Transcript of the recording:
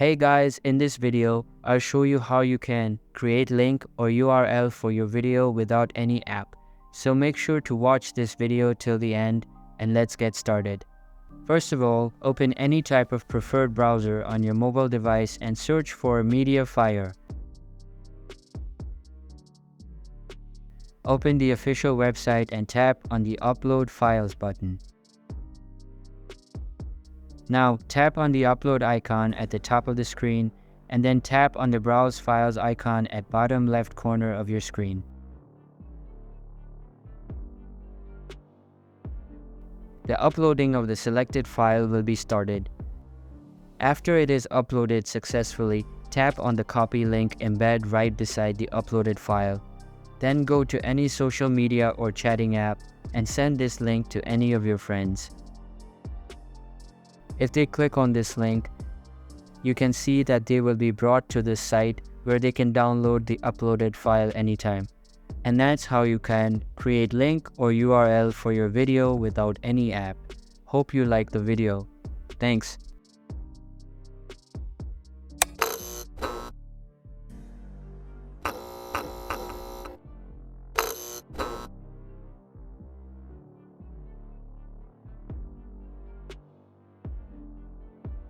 Hey guys, in this video, I'll show you how you can create link or URL for your video without any app. So make sure to watch this video till the end and let's get started. First of all, open any type of preferred browser on your mobile device and search for Mediafire. Open the official website and tap on the Upload Files button. Now tap on the upload icon at the top of the screen and then tap on the Browse Files icon at bottom left corner of your screen. The uploading of the selected file will be started. After it is uploaded successfully, tap on the copy link embed right beside the uploaded file. Then go to any social media or chatting app and send this link to any of your friends. If they click on this link, you can see that they will be brought to this site where they can download the uploaded file anytime. And that's how you can create link or URL for your video without any app. Hope you like the video. Thanks.